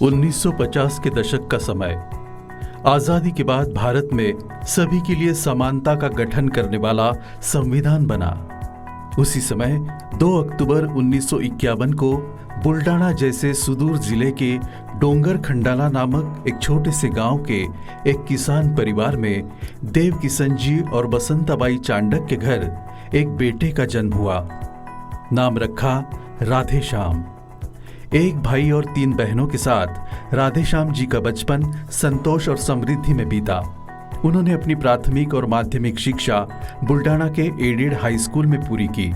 1950 के दशक का समय। आजादी के बाद भारत में सभी के लिए समानता का गठन करने वाला संविधान बना। उसी समय 2 अक्टूबर 1951 को बुल्डाना जैसे सुदूर जिले के डोंगर खंडाला नामक एक छोटे से गांव के एक किसान परिवार में देव किशन जी और बसंताबाई चांडक के घर एक बेटे का जन्म हुआ। नाम रखा राधेश्याम। एक भाई और 3 बहनों के साथ राधेश्याम जी का बचपन संतोष और समृद्धि में बीता। उन्होंने अपनी प्राथमिक और माध्यमिक शिक्षा बुल्डाना के एडेड हाई स्कूल में पूरी की।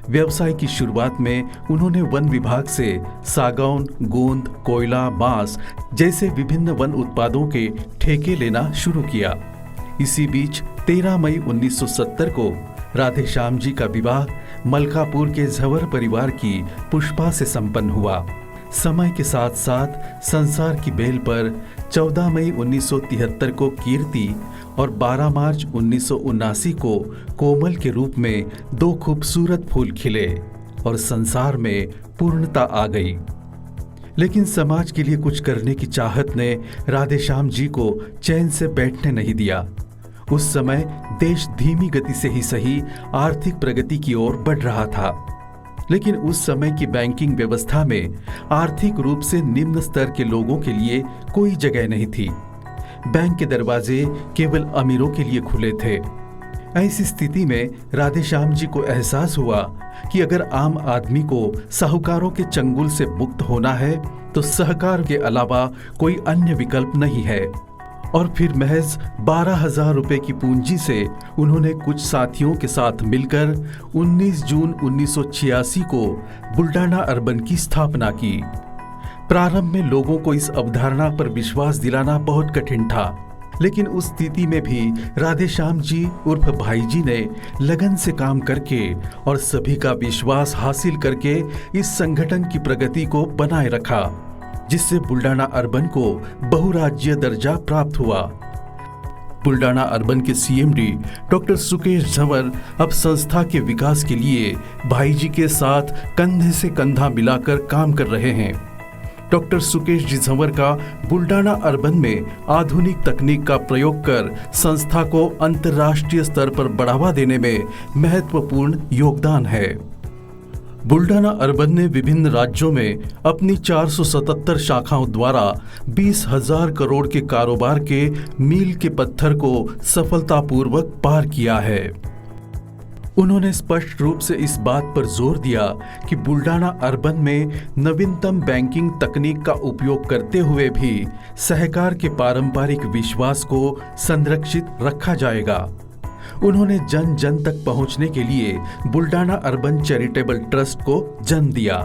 व्यवसाय की शुरुआत में उन्होंने वन विभाग से सागौन, गोंद, कोयला, बांस जैसे विभिन्न वन उत्पादों के ठेके लेना शुरू किया। इसी बीच 13 मई 1970 को राधेश्याम जी का विवाह मलकापुर के झंवर परिवार की पुष्पा से संपन्न हुआ। समय के साथ साथ संसार की बेल पर 14 मई 1973 को कीर्ति और 12 मार्च 1979 को कोमल के रूप में 2 खूबसूरत फूल खिले और संसार में पूर्णता आ गई। लेकिन समाज के लिए कुछ करने की चाहत ने राधेश्याम जी को चैन से बैठने नहीं दिया। उस समय देश धीमी गति से ही सही आर्थिक प्रगति की ओर बढ़ रहा था, लेकिन उस समय की बैंकिंग व्यवस्था में आर्थिक रूप से निम्न स्तर के लोगों के लिए कोई जगह नहीं थी। बैंक के दरवाजे केवल अमीरों के लिए खुले थे। ऐसी स्थिति में राधेश्याम जी को एहसास हुआ कि अगर आम आदमी को साहूकारों के चंगुल से मुक्त होना है तो सहकार के अलावा कोई अन्य विकल्प नहीं है। और फिर महज 12,000 रुपए की पूंजी से उन्होंने कुछ साथियों के साथ मिलकर 19 जून 1986 को बुल्डाना अर्बन की स्थापना की। प्रारंभ में लोगों को इस अवधारणा पर विश्वास दिलाना बहुत कठिन था, लेकिन उस स्थिति में भी राधेश्याम जी उर्फ भाई जी ने लगन से काम करके और सभी का विश्वास हासिल करके इस संगठन की प्रगति को बनाए रखा, जिससे बुल्डाना अर्बन को बहुराज्यीय दर्जा प्राप्त हुआ। बुल्डाना अर्बन के सीएमडी डॉक्टर सुकेश झंवर अब संस्था के विकास के लिए भाई जी के साथ कंधे से कंधा मिलाकर काम कर रहे हैं। डॉक्टर सुकेश जी झंवर का बुल्डाना अर्बन में आधुनिक तकनीक का प्रयोग कर संस्था को अंतर्राष्ट्रीय स्तर पर बढ़ावा देने में महत्वपूर्ण योगदान है। बुल्डाना अर्बन ने विभिन्न राज्यों में अपनी 477 शाखाओं द्वारा 20,000 करोड़ के कारोबार के मील के पत्थर को सफलतापूर्वक पार किया है। उन्होंने स्पष्ट रूप से इस बात पर जोर दिया कि बुल्डाना अर्बन में नवीनतम बैंकिंग तकनीक का उपयोग करते हुए भी सहकार के पारंपरिक विश्वास को संरक्षित रखा जाएगा। उन्होंने जन जन तक पहुंचने के लिए बुल्डाना अर्बन चैरिटेबल ट्रस्ट को जन्म दिया,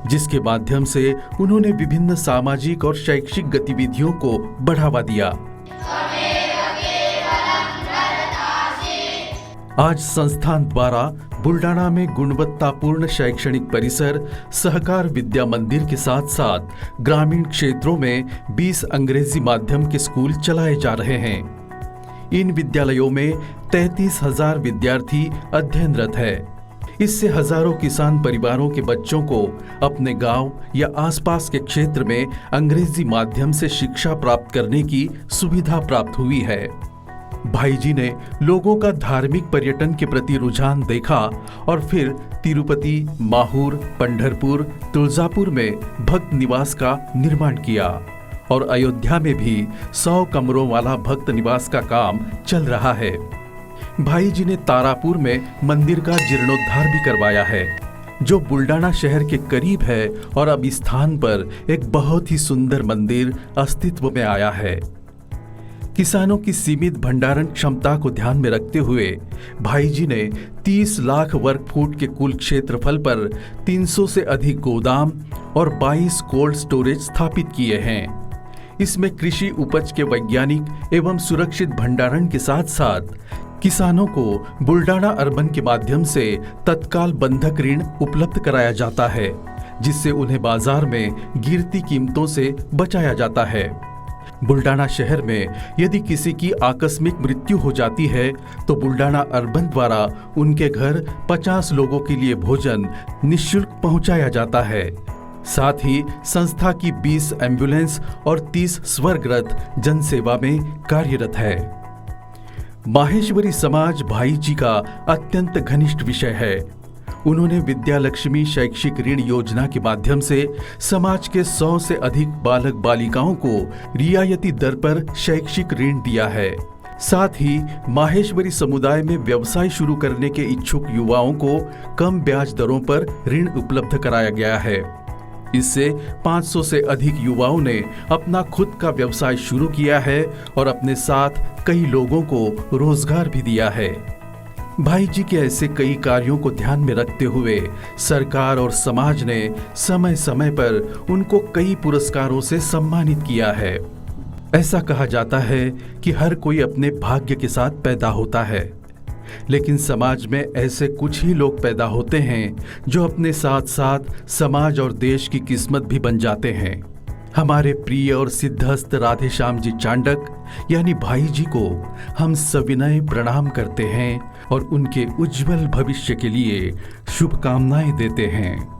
जिसके माध्यम से उन्होंने विभिन्न सामाजिक और शैक्षिक गतिविधियों को बढ़ावा दिया। आज संस्थान द्वारा बुल्डाना में गुणवत्तापूर्ण शैक्षणिक परिसर, सहकार विद्या मंदिर के साथ साथ ग्रामीण क्षेत्रों में 20 अंग्रेजी माध्यम के स्कूल चलाए जा रहे हैं। इन विद्यालयों में 33,000 विद्यार्थी अध्ययनरत है। इससे हजारों किसान परिवारों के बच्चों को अपने गांव या आसपास के क्षेत्र में अंग्रेजी माध्यम से शिक्षा प्राप्त करने की सुविधा प्राप्त हुई है। भाई जी ने लोगों का धार्मिक पर्यटन के प्रति रुझान देखा और फिर तिरुपति, माहूर, पंढरपुर, तुलजापुर में भक्त निवास का निर्माण किया और अयोध्या में भी 100 कमरों वाला भक्त निवास का काम चल रहा है। भाई जी ने तारापुर में मंदिर का जीर्णोद्धार भी करवाया है, जो बुल्डाना शहर के करीब है और अब इस स्थान पर एक बहुत ही सुंदर मंदिर अस्तित्व में आया है। किसानों की सीमित भंडारण क्षमता को ध्यान में रखते हुए भाई जी ने 30 लाख वर्ग फुट के कुल क्षेत्रफल पर 300 से अधिक गोदाम और 22 कोल्ड स्टोरेज स्थापित किए हैं। इसमें कृषि उपज के वैज्ञानिक एवं सुरक्षित भंडारण के साथ साथ किसानों को बुल्डाना अर्बन के माध्यम से तत्काल बंधक ऋण उपलब्ध कराया जाता है, जिससे उन्हें बाजार में गिरती कीमतों से बचाया जाता है। बुल्डाना शहर में यदि किसी की आकस्मिक मृत्यु हो जाती है तो बुल्डाना अर्बन द्वारा उनके घर 50 लोगों के लिए भोजन निःशुल्क पहुंचाया जाता है। साथ ही संस्था की 20 एम्बुलेंस और 30 स्वर्ग रथ जनसेवा में कार्यरत है। माहेश्वरी समाज भाई जी का अत्यंत घनिष्ठ विषय है। उन्होंने विद्या लक्ष्मी शैक्षिक ऋण योजना के माध्यम से समाज के 100 से अधिक बालक बालिकाओं को रियायती दर पर शैक्षिक ऋण दिया है। साथ ही माहेश्वरी समुदाय में व्यवसाय शुरू करने के इच्छुक युवाओं को कम ब्याज दरों पर ऋण उपलब्ध कराया गया है। इससे 500 से अधिक युवाओं ने अपना खुद का व्यवसाय शुरू किया है और अपने साथ कई लोगों को रोजगार भी दिया है। भाई जी के ऐसे कई कार्यों को ध्यान में रखते हुए सरकार और समाज ने समय समय पर उनको कई पुरस्कारों से सम्मानित किया है। ऐसा कहा जाता है कि हर कोई अपने भाग्य के साथ पैदा होता है, लेकिन समाज में ऐसे कुछ ही लोग पैदा होते हैं जो अपने साथ साथ समाज और देश की किस्मत भी बन जाते हैं। हमारे प्रिय और सिद्धहस्त राधेश्याम जी चांडक यानी भाई जी को हम सविनय प्रणाम करते हैं और उनके उज्जवल भविष्य के लिए शुभकामनाएं देते हैं।